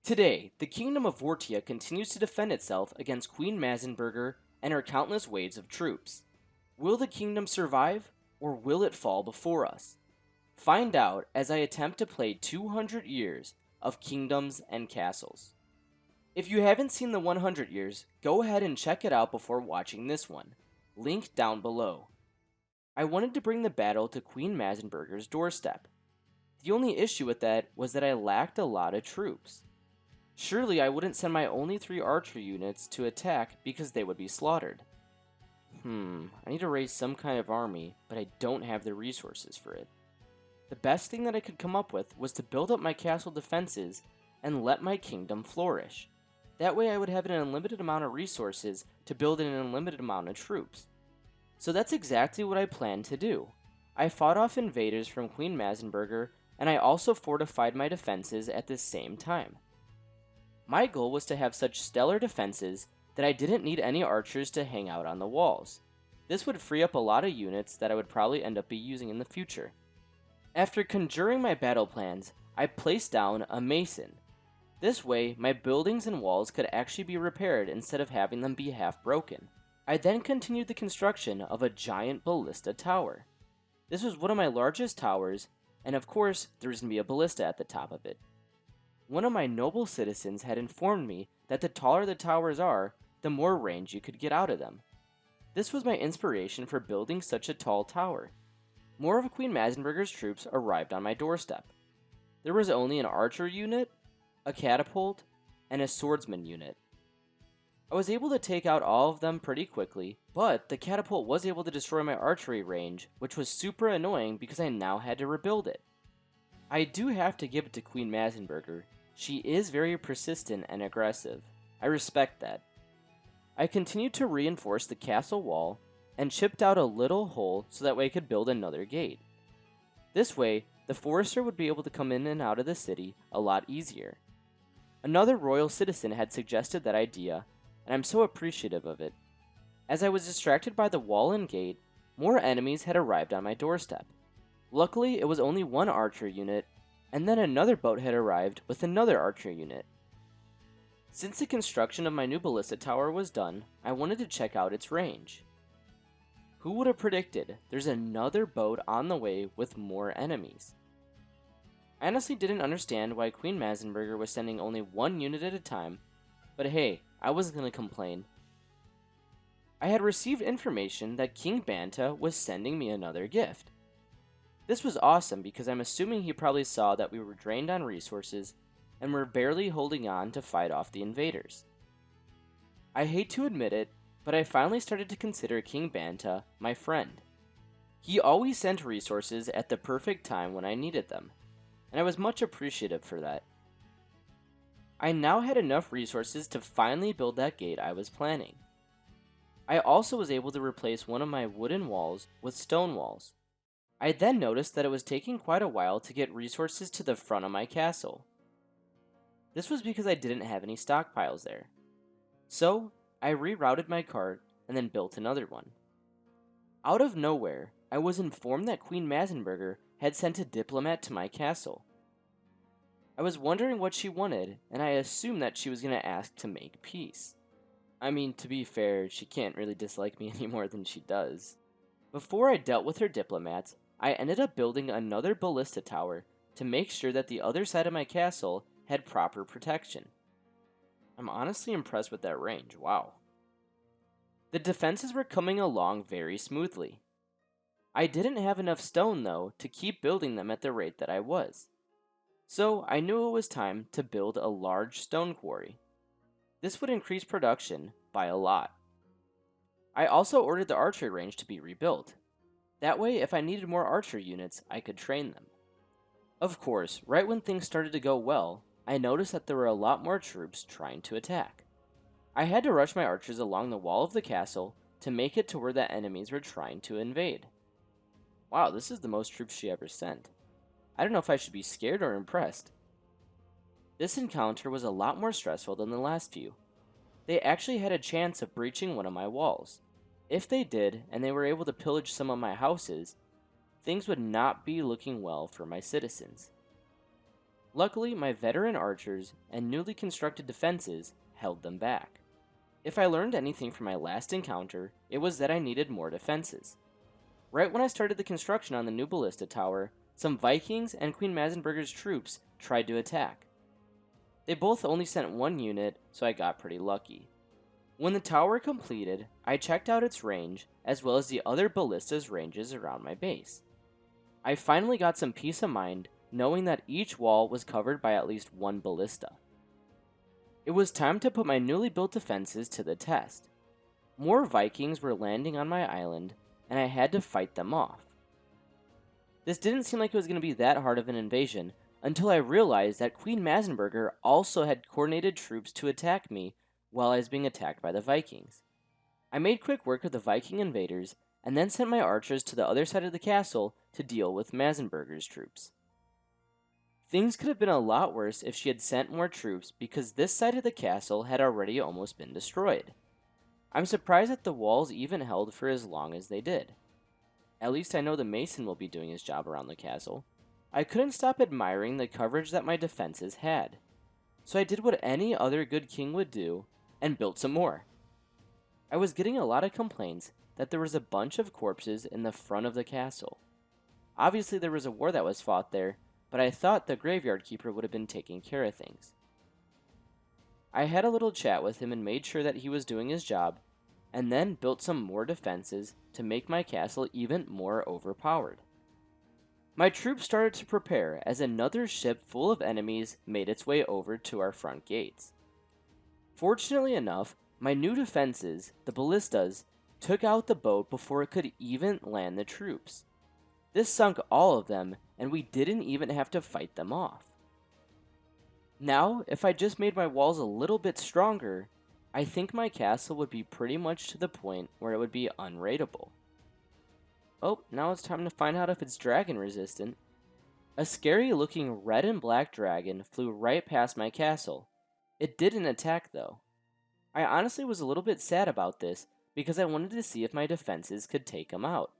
Today, the Kingdom of Vortia continues to defend itself against Queen Mazenberger and her countless waves of troops. Will the kingdom survive, or will it fall before us? Find out as I attempt to play 200 years of kingdoms and castles. If you haven't seen the 100 years, go ahead and check it out before watching this one. Link down below. I wanted to bring the battle to Queen Mazenberger's doorstep. The only issue with that was that I lacked a lot of troops. Surely I wouldn't send my only 3 archer units to attack because they would be slaughtered. I need to raise some kind of army, but I don't have the resources for it. The best thing that I could come up with was to build up my castle defenses and let my kingdom flourish. That way I would have an unlimited amount of resources to build an unlimited amount of troops. So that's exactly what I planned to do. I fought off invaders from Queen Mazenberger, and I also fortified my defenses at the same time. My goal was to have such stellar defenses that I didn't need any archers to hang out on the walls. This would free up a lot of units that I would probably end up using in the future. After conjuring my battle plans, I placed down a mason. This way, my buildings and walls could actually be repaired instead of having them be half broken. I then continued the construction of a giant ballista tower. This was one of my largest towers, and of course, there was going to be a ballista at the top of it. One of my noble citizens had informed me that the taller the towers are, the more range you could get out of them. This was my inspiration for building such a tall tower. More of Queen Mazenberger's troops arrived on my doorstep. There was only an archer unit, a catapult, and a swordsman unit. I was able to take out all of them pretty quickly, but the catapult was able to destroy my archery range, which was super annoying because I now had to rebuild it. I do have to give it to Queen Mazenberger. She is very persistent and aggressive. I respect that. I continued to reinforce the castle wall and chipped out a little hole so that way I could build another gate. This way, the forester would be able to come in and out of the city a lot easier. Another royal citizen had suggested that idea, and I'm so appreciative of it. As I was distracted by the wall and gate, more enemies had arrived on my doorstep. Luckily, it was only one archer unit, and then another boat had arrived with another archer unit. Since the construction of my new ballista tower was done, I wanted to check out its range. Who would have predicted there's another boat on the way with more enemies? I honestly didn't understand why Queen Mazenberger was sending only one unit at a time, but hey, I wasn't going to complain. I had received information that King Banta was sending me another gift. This was awesome because I'm assuming he probably saw that we were drained on resources and were barely holding on to fight off the invaders. I hate to admit it, but I finally started to consider King Banta my friend. He always sent resources at the perfect time when I needed them, and I was much appreciative for that. I now had enough resources to finally build that gate I was planning. I also was able to replace one of my wooden walls with stone walls. I then noticed that it was taking quite a while to get resources to the front of my castle. This was because I didn't have any stockpiles there. So, I rerouted my cart and then built another one. Out of nowhere, I was informed that Queen Mazenberger had sent a diplomat to my castle. I was wondering what she wanted, and I assumed that she was going to ask to make peace. I mean, to be fair, she can't really dislike me any more than she does. Before I dealt with her diplomats, I ended up building another ballista tower to make sure that the other side of my castle had proper protection. I'm honestly impressed with that range, wow. The defenses were coming along very smoothly. I didn't have enough stone though to keep building them at the rate that I was. So I knew it was time to build a large stone quarry. This would increase production by a lot. I also ordered the archery range to be rebuilt. That way, if I needed more archer units, I could train them. Of course, right when things started to go well, I noticed that there were a lot more troops trying to attack. I had to rush my archers along the wall of the castle to make it to where the enemies were trying to invade. Wow, this is the most troops she ever sent. I don't know if I should be scared or impressed. This encounter was a lot more stressful than the last few. They actually had a chance of breaching one of my walls. If they did, and they were able to pillage some of my houses, things would not be looking well for my citizens. Luckily, my veteran archers and newly constructed defenses held them back. If I learned anything from my last encounter, it was that I needed more defenses. Right when I started the construction on the new ballista tower, some Vikings and Queen Mazenberger's troops tried to attack. They both only sent one unit, so I got pretty lucky. When the tower completed, I checked out its range, as well as the other ballista's ranges around my base. I finally got some peace of mind, knowing that each wall was covered by at least one ballista. It was time to put my newly built defenses to the test. More Vikings were landing on my island, and I had to fight them off. This didn't seem like it was going to be that hard of an invasion, until I realized that Queen Mazenberger also had coordinated troops to attack me while I was being attacked by the Vikings. I made quick work of the Viking invaders, and then sent my archers to the other side of the castle to deal with Mazenberger's troops. Things could have been a lot worse if she had sent more troops, because this side of the castle had already almost been destroyed. I'm surprised that the walls even held for as long as they did. At least I know the mason will be doing his job around the castle. I couldn't stop admiring the coverage that my defenses had. So I did what any other good king would do, and built some more. I was getting a lot of complaints that there was a bunch of corpses in the front of the castle. Obviously there was a war that was fought there, but I thought the graveyard keeper would have been taking care of things. I had a little chat with him and made sure that he was doing his job, and then built some more defenses to make my castle even more overpowered. My troops started to prepare as another ship full of enemies made its way over to our front gates. Fortunately enough, my new defenses, the ballistas, took out the boat before it could even land the troops. This sunk all of them, and we didn't even have to fight them off. Now, if I just made my walls a little bit stronger, I think my castle would be pretty much to the point where it would be unraidable. Oh, now it's time to find out if it's dragon resistant. A scary looking red and black dragon flew right past my castle. It didn't attack though. I honestly was a little bit sad about this because I wanted to see if my defenses could take him out.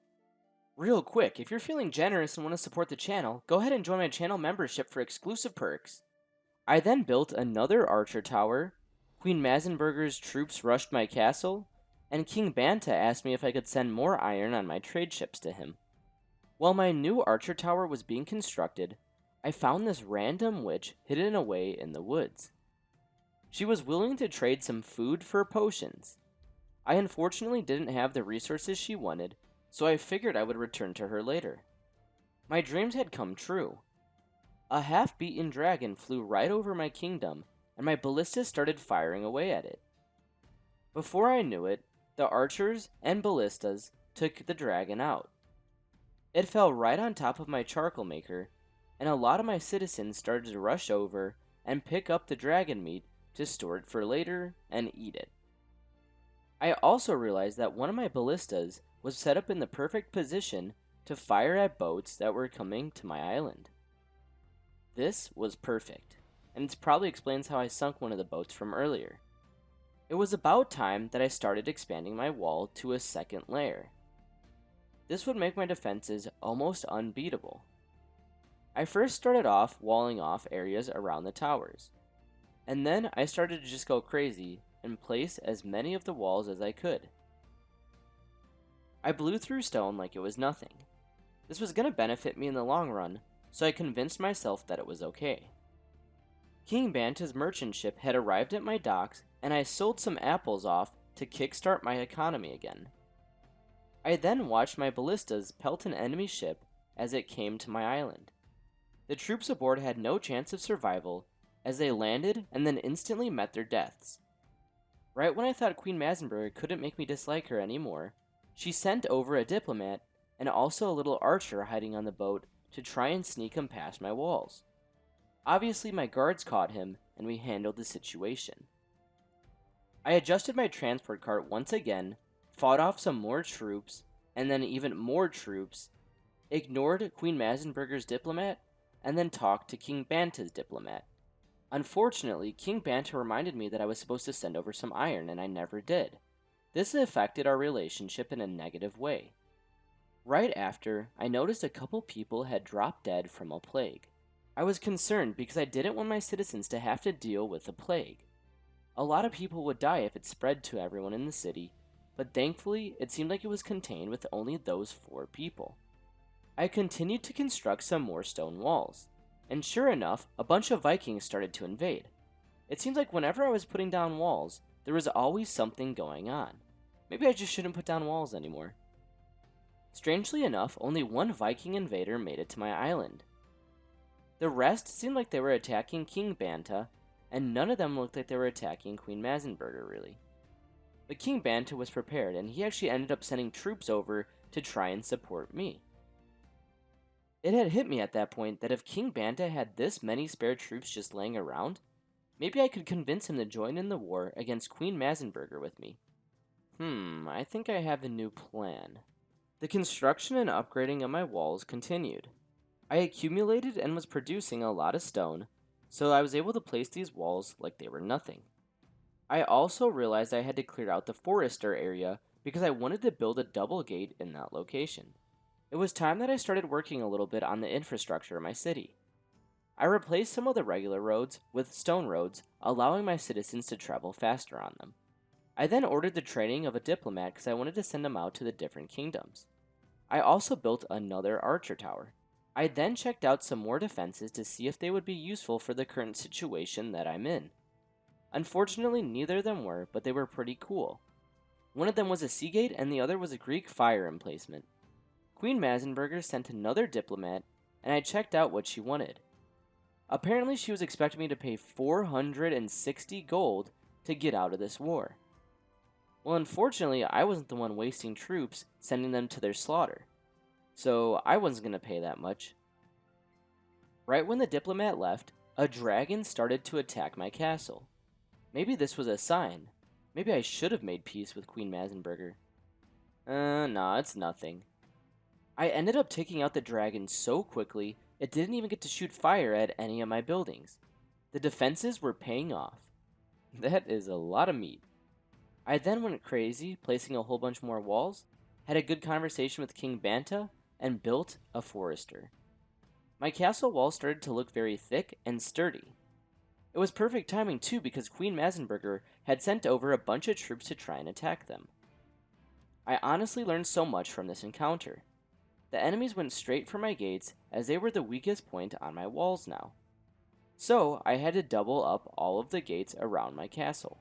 Real quick, if you're feeling generous and want to support the channel, go ahead and join my channel membership for exclusive perks. I then built another archer tower, Queen Mazenberger's troops rushed my castle, and King Banta asked me if I could send more iron on my trade ships to him. While my new archer tower was being constructed, I found this random witch hidden away in the woods. She was willing to trade some food for potions. I unfortunately didn't have the resources she wanted, so I figured I would return to her later. My dreams had come true. A half-beaten dragon flew right over my kingdom, and my ballistas started firing away at it. Before I knew it, the archers and ballistas took the dragon out. It fell right on top of my charcoal maker, and a lot of my citizens started to rush over and pick up the dragon meat to store it for later and eat it. I also realized that one of my ballistas was set up in the perfect position to fire at boats that were coming to my island. This was perfect, and it probably explains how I sunk one of the boats from earlier. It was about time that I started expanding my wall to a second layer. This would make my defenses almost unbeatable. I first started off walling off areas around the towers, and then I started to just go crazy and place as many of the walls as I could. I blew through stone like it was nothing. This was going to benefit me in the long run, so I convinced myself that it was okay. King Banta's merchant ship had arrived at my docks, and I sold some apples off to kickstart my economy again. I then watched my ballistas pelt an enemy ship as it came to my island. The troops aboard had no chance of survival as they landed and then instantly met their deaths. Right when I thought Queen Mazenberger couldn't make me dislike her anymore, she sent over a diplomat and also a little archer hiding on the boat to try and sneak him past my walls. Obviously my guards caught him and we handled the situation. I adjusted my transport cart once again, fought off some more troops, and then even more troops, ignored Queen Mazenberger's diplomat, and then talked to King Banta's diplomat. Unfortunately, King Banta reminded me that I was supposed to send over some iron, and I never did. This affected our relationship in a negative way. Right after, I noticed a couple people had dropped dead from a plague. I was concerned because I didn't want my citizens to have to deal with the plague. A lot of people would die if it spread to everyone in the city, but thankfully it seemed like it was contained with only those 4 people. I continued to construct some more stone walls, and sure enough, a bunch of Vikings started to invade. It seemed like whenever I was putting down walls, there was always something going on. Maybe I just shouldn't put down walls anymore. Strangely enough, only one Viking invader made it to my island. The rest seemed like they were attacking King Banta, and none of them looked like they were attacking Queen Mazenberger, really. But King Banta was prepared, and he actually ended up sending troops over to try and support me. It had hit me at that point that if King Banta had this many spare troops just laying around, maybe I could convince him to join in the war against Queen Mazenberger with me. I think I have a new plan. The construction and upgrading of my walls continued. I accumulated and was producing a lot of stone, so I was able to place these walls like they were nothing. I also realized I had to clear out the forester area because I wanted to build a double gate in that location. It was time that I started working a little bit on the infrastructure of my city. I replaced some of the regular roads with stone roads, allowing my citizens to travel faster on them. I then ordered the training of a diplomat because I wanted to send him out to the different kingdoms. I also built another archer tower. I then checked out some more defenses to see if they would be useful for the current situation that I'm in. Unfortunately, neither of them were, but they were pretty cool. One of them was a sea gate and the other was a Greek fire emplacement. Queen Mazenberger sent another diplomat, and I checked out what she wanted. Apparently, she was expecting me to pay 460 gold to get out of this war. Well, unfortunately, I wasn't the one wasting troops, sending them to their slaughter, so I wasn't going to pay that much. Right when the diplomat left, a dragon started to attack my castle. Maybe this was a sign. Maybe I should have made peace with Queen Mazenberger. Nah, it's nothing. I ended up taking out the dragon so quickly, it didn't even get to shoot fire at any of my buildings. The defenses were paying off. That is a lot of meat. I then went crazy, placing a whole bunch more walls, had a good conversation with King Banta, and built a forester. My castle walls started to look very thick and sturdy. It was perfect timing too because Queen Mazenberger had sent over a bunch of troops to try and attack them. I honestly learned so much from this encounter. The enemies went straight for my gates as they were the weakest point on my walls now. So I had to double up all of the gates around my castle.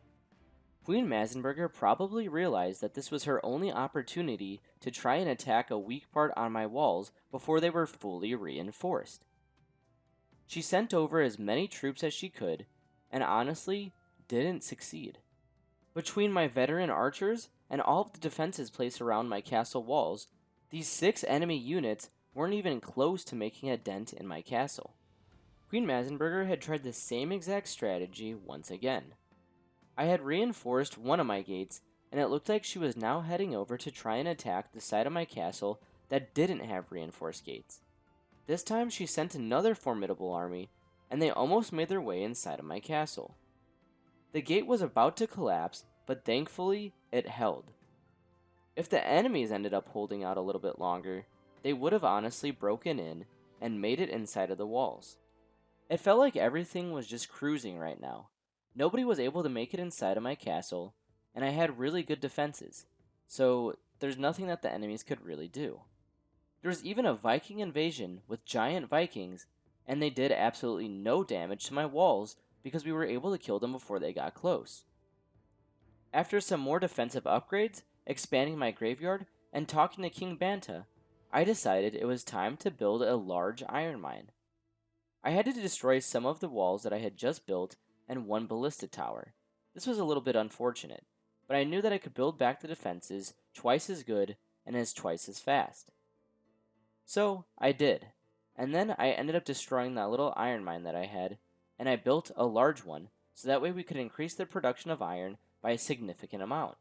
Queen Mazenberger probably realized that this was her only opportunity to try and attack a weak part on my walls before they were fully reinforced. She sent over as many troops as she could, and honestly, didn't succeed. Between my veteran archers and all of the defenses placed around my castle walls, these 6 enemy units weren't even close to making a dent in my castle. Queen Mazenberger had tried the same exact strategy once again. I had reinforced one of my gates, and it looked like she was now heading over to try and attack the side of my castle that didn't have reinforced gates. This time she sent another formidable army, and they almost made their way inside of my castle. The gate was about to collapse, but thankfully it held. If the enemies ended up holding out a little bit longer, they would have honestly broken in and made it inside of the walls. It felt like everything was just cruising right now. Nobody was able to make it inside of my castle, and I had really good defenses, so there's nothing that the enemies could really do. There was even a Viking invasion with giant Vikings, and they did absolutely no damage to my walls because we were able to kill them before they got close. After some more defensive upgrades, expanding my graveyard, and talking to King Banta, I decided it was time to build a large iron mine. I had to destroy some of the walls that I had just built and one ballista tower. This was a little bit unfortunate, but I knew that I could build back the defenses twice as good and twice as fast. So I did, and then I ended up destroying that little iron mine that I had, and I built a large one so that way we could increase the production of iron by a significant amount.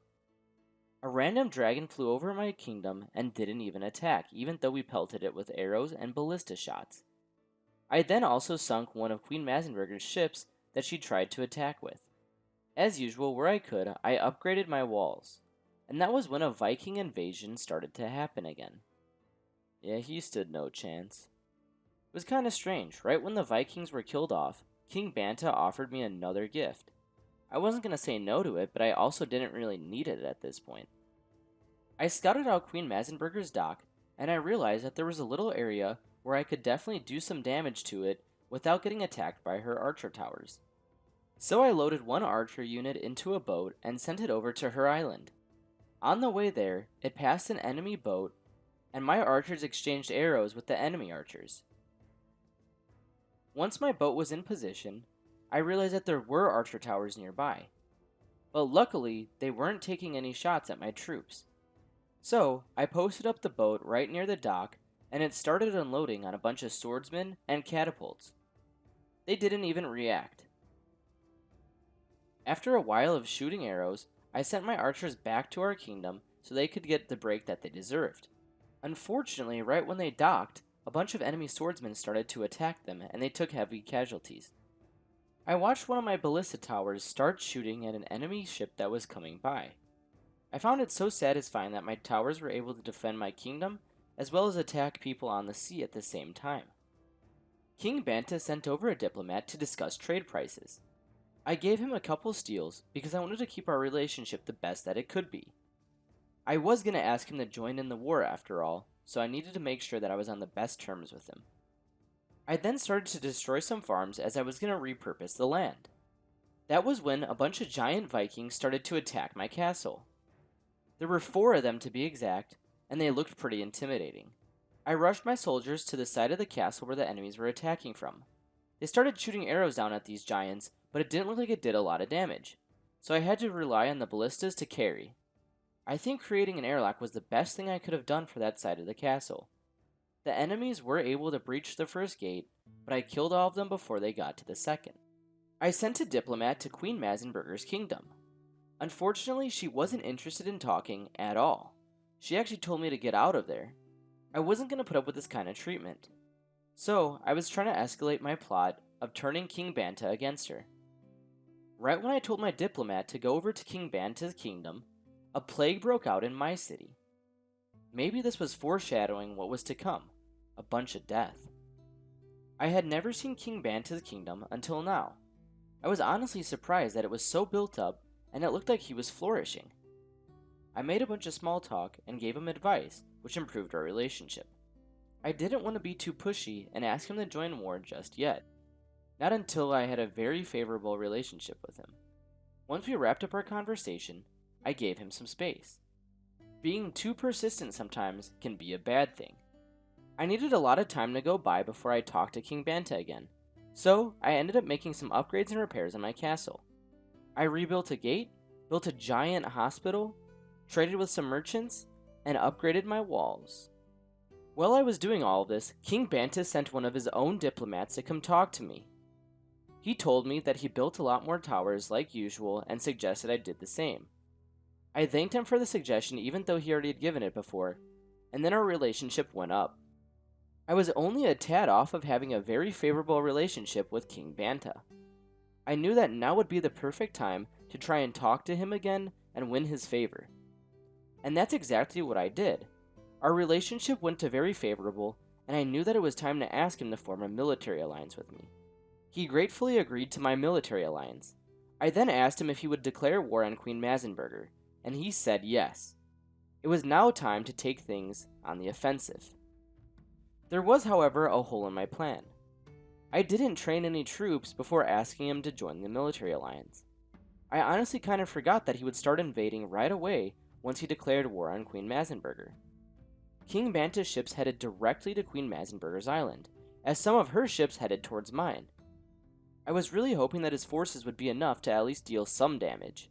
A random dragon flew over my kingdom and didn't even attack, even though we pelted it with arrows and ballista shots. I then also sunk one of Queen Mazenberger's ships that she tried to attack with. As usual, where I could, I upgraded my walls, and that was when a Viking invasion started to happen again. Yeah, he stood no chance. was kind of strange. Right when the Vikings were killed off, King Banta offered me another gift. I wasn't going to say no to it, but I also didn't really need it at this point. I scouted out Queen Mazenberger's dock, and I realized that there was a little area where I could definitely do some damage to it without getting attacked by her archer towers. So I loaded one archer unit into a boat and sent it over to her island. On the way there, it passed an enemy boat, and my archers exchanged arrows with the enemy archers. Once my boat was in position, I realized that there were archer towers nearby, but luckily they weren't taking any shots at my troops. So I posted up the boat right near the dock, and it started unloading on a bunch of swordsmen and catapults. They didn't even react. After a while of shooting arrows, I sent my archers back to our kingdom so they could get the break that they deserved. Unfortunately, right when they docked, a bunch of enemy swordsmen started to attack them, and they took heavy casualties. I watched one of my ballista towers start shooting at an enemy ship that was coming by. I found it so satisfying that my towers were able to defend my kingdom, as well as attack people on the sea at the same time. King Banta sent over a diplomat to discuss trade prices. I gave him a couple steals because I wanted to keep our relationship the best that it could be. I was going to ask him to join in the war after all, so I needed to make sure that I was on the best terms with him. I then started to destroy some farms as I was going to repurpose the land. That was when a bunch of giant Vikings started to attack my castle. There were 4 of them to be exact, and they looked pretty intimidating. I rushed my soldiers to the side of the castle where the enemies were attacking from. They started shooting arrows down at these giants, but it didn't look like it did a lot of damage, so I had to rely on the ballistas to carry. I think creating an airlock was the best thing I could have done for that side of the castle. The enemies were able to breach the first gate, but I killed all of them before they got to the second. I sent a diplomat to Queen Mazenberger's kingdom. Unfortunately, she wasn't interested in talking at all. She actually told me to get out of there. I wasn't going to put up with this kind of treatment. So, I was trying to escalate my plot of turning King Banta against her. Right when I told my diplomat to go over to King Banta's kingdom, a plague broke out in my city. Maybe this was foreshadowing what was to come, a bunch of death. I had never seen King Banta's kingdom until now. I was honestly surprised that it was so built up and it looked like he was flourishing. I made a bunch of small talk and gave him advice, which improved our relationship. I didn't want to be too pushy and ask him to join war just yet. Not until I had a very favorable relationship with him. Once we wrapped up our conversation, I gave him some space. Being too persistent sometimes can be a bad thing. I needed a lot of time to go by before I talked to King Banta again, so I ended up making some upgrades and repairs on my castle. I rebuilt a gate, built a giant hospital, traded with some merchants, and upgraded my walls. While I was doing all of this, King Banta sent one of his own diplomats to come talk to me. He told me that he built a lot more towers like usual and suggested I did the same. I thanked him for the suggestion even though he already had given it before, and then our relationship went up. I was only a tad off of having a very favorable relationship with King Banta. I knew that now would be the perfect time to try and talk to him again and win his favor. And that's exactly what I did. Our relationship went to very favorable, and I knew that it was time to ask him to form a military alliance with me. He gratefully agreed to my military alliance. I then asked him if he would declare war on Queen Mazenberger, and he said yes. It was now time to take things on the offensive. There was, however, a hole in my plan. I didn't train any troops before asking him to join the military alliance. I honestly kind of forgot that he would start invading right away once he declared war on Queen Mazenberger. King Banta's ships headed directly to Queen Mazenberger's island, as some of her ships headed towards mine. I was really hoping that his forces would be enough to at least deal some damage.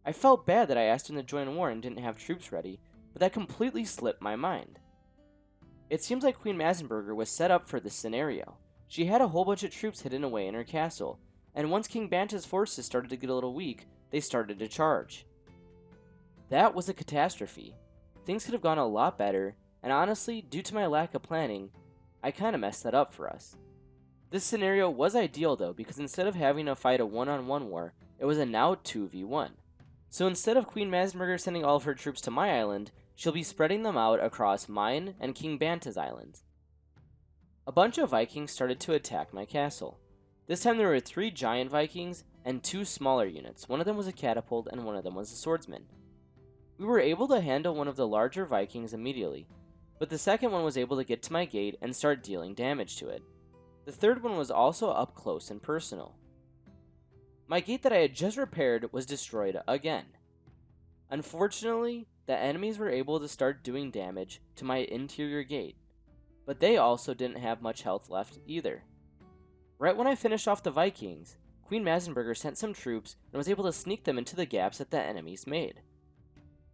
I felt bad that I asked him to join war and didn't have troops ready, but that completely slipped my mind. It seems like Queen Mazenberger was set up for this scenario. She had a whole bunch of troops hidden away in her castle, and once King Banta's forces started to get a little weak, they started to charge. That was a catastrophe. Things could have gone a lot better, and honestly, due to my lack of planning, I kinda messed that up for us. This scenario was ideal though, because instead of having to fight a one-on-one war, it was a now 2v1. So instead of Queen Mazenberger sending all of her troops to my island, she'll be spreading them out across mine and King Banta's islands. A bunch of Vikings started to attack my castle. This time there were 3 giant Vikings and 2 smaller units. One of them was a catapult and one of them was a swordsman. We were able to handle one of the larger Vikings immediately, but the second one was able to get to my gate and start dealing damage to it. The third one was also up close and personal. My gate that I had just repaired was destroyed again. Unfortunately, the enemies were able to start doing damage to my interior gate, but they also didn't have much health left either. Right when I finished off the Vikings, Queen Mazenberger sent some troops and was able to sneak them into the gaps that the enemies made.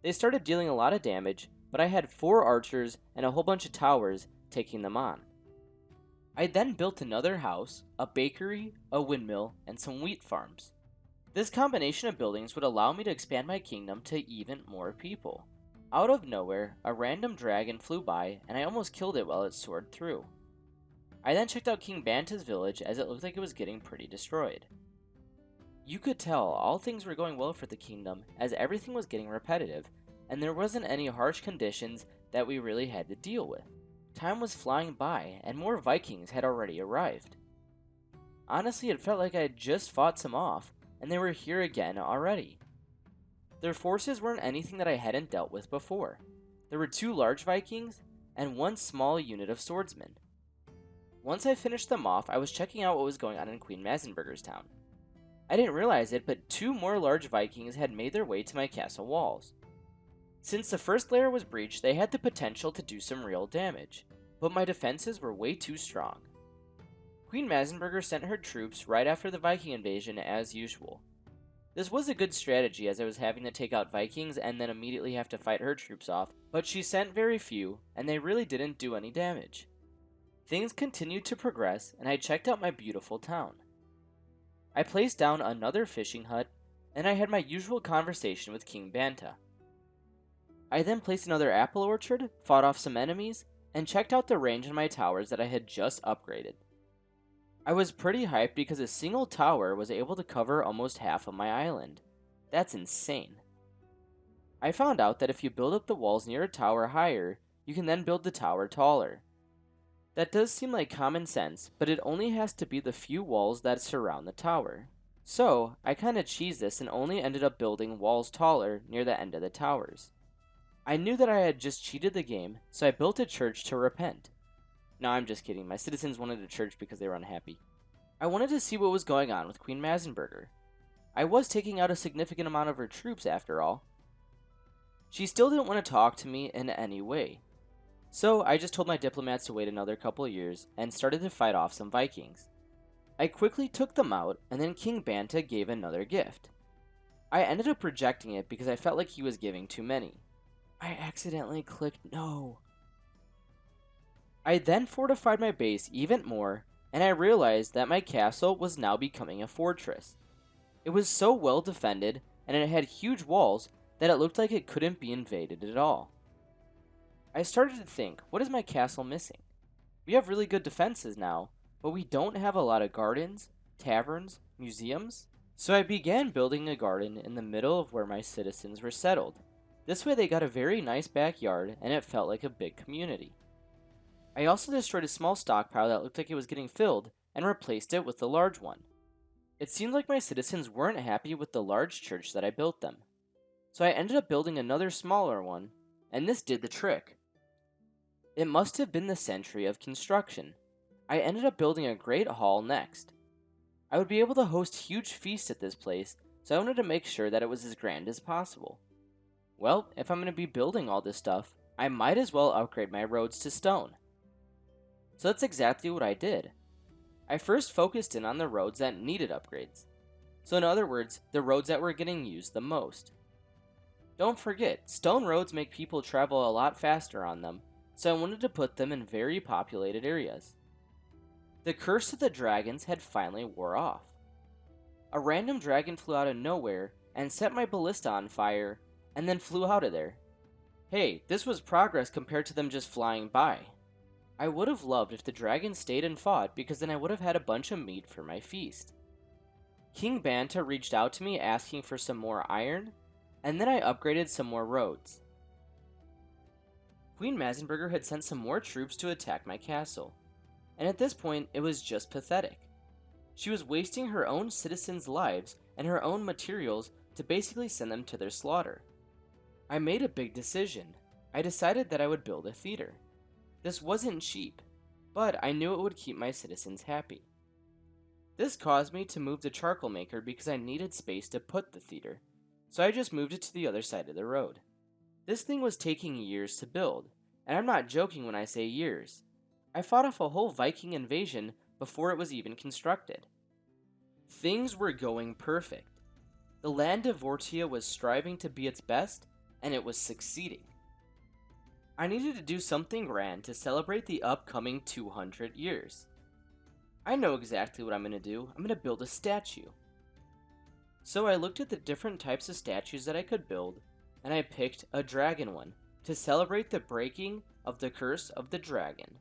They started dealing a lot of damage, but I had 4 archers and a whole bunch of towers taking them on. I then built another house, a bakery, a windmill, and some wheat farms. This combination of buildings would allow me to expand my kingdom to even more people. Out of nowhere, a random dragon flew by and I almost killed it while it soared through. I then checked out King Banta's village as it looked like it was getting pretty destroyed. You could tell all things were going well for the kingdom as everything was getting repetitive and there wasn't any harsh conditions that we really had to deal with. Time was flying by and more Vikings had already arrived. Honestly, it felt like I had just fought some off and they were here again already. Their forces weren't anything that I hadn't dealt with before. There were 2 large Vikings and 1 small unit of swordsmen. Once I finished them off, I was checking out what was going on in Queen Mazenberger's town. I didn't realize it, but 2 more large Vikings had made their way to my castle walls. Since the first layer was breached, they had the potential to do some real damage, but my defenses were way too strong. Queen Mazenberger sent her troops right after the Viking invasion as usual. This was a good strategy as I was having to take out Vikings and then immediately have to fight her troops off, but she sent very few and they really didn't do any damage. Things continued to progress and I checked out my beautiful town. I placed down another fishing hut and I had my usual conversation with King Banta. I then placed another apple orchard, fought off some enemies, and checked out the range in my towers that I had just upgraded. I was pretty hyped because a single tower was able to cover almost half of my island. That's insane. I found out that if you build up the walls near a tower higher, you can then build the tower taller. That does seem like common sense, but it only has to be the few walls that surround the tower. So, I kinda cheesed this and only ended up building walls taller near the end of the towers. I knew that I had just cheated the game, so I built a church to repent. No, I'm just kidding. My citizens wanted a church because they were unhappy. I wanted to see what was going on with Queen Mazenberger. I was taking out a significant amount of her troops after all. She still didn't want to talk to me in any way. So I just told my diplomats to wait another couple of years and started to fight off some Vikings. I quickly took them out and then King Banta gave another gift. I ended up rejecting it because I felt like he was giving too many. I accidentally clicked no. I then fortified my base even more, and I realized that my castle was now becoming a fortress. It was so well defended, and it had huge walls that it looked like it couldn't be invaded at all. I started to think, what is my castle missing? We have really good defenses now, but we don't have a lot of gardens, taverns, museums. So I began building a garden in the middle of where my citizens were settled. This way they got a very nice backyard and it felt like a big community. I also destroyed a small stockpile that looked like it was getting filled and replaced it with the large one. It seemed like my citizens weren't happy with the large church that I built them. So I ended up building another smaller one, and this did the trick. It must have been the century of construction. I ended up building a great hall next. I would be able to host huge feasts at this place, so I wanted to make sure that it was as grand as possible. Well, if I'm going to be building all this stuff, I might as well upgrade my roads to stone. So that's exactly what I did. I first focused in on the roads that needed upgrades. So in other words, the roads that were getting used the most. Don't forget, stone roads make people travel a lot faster on them, so I wanted to put them in very populated areas. The curse of the dragons had finally wore off. A random dragon flew out of nowhere and set my ballista on fire, and then flew out of there. Hey, this was progress compared to them just flying by. I would have loved if the dragon stayed and fought because then I would have had a bunch of meat for my feast. King Banta reached out to me asking for some more iron, and then I upgraded some more roads. Queen Mazenberger had sent some more troops to attack my castle, and at this point it was just pathetic. She was wasting her own citizens' lives and her own materials to basically send them to their slaughter. I made a big decision. I decided that I would build a theater. This wasn't cheap, but I knew it would keep my citizens happy. This caused me to move the charcoal maker because I needed space to put the theater, so I just moved it to the other side of the road. This thing was taking years to build, and I'm not joking when I say years. I fought off a whole Viking invasion before it was even constructed. Things were going perfect. The land of Vortia was striving to be its best, and it was succeeding. I needed to do something grand to celebrate the upcoming 200 years. I know exactly what I'm going to do. I'm going to build a statue. So I looked at the different types of statues that I could build, and I picked a dragon one to celebrate the breaking of the curse of the dragon.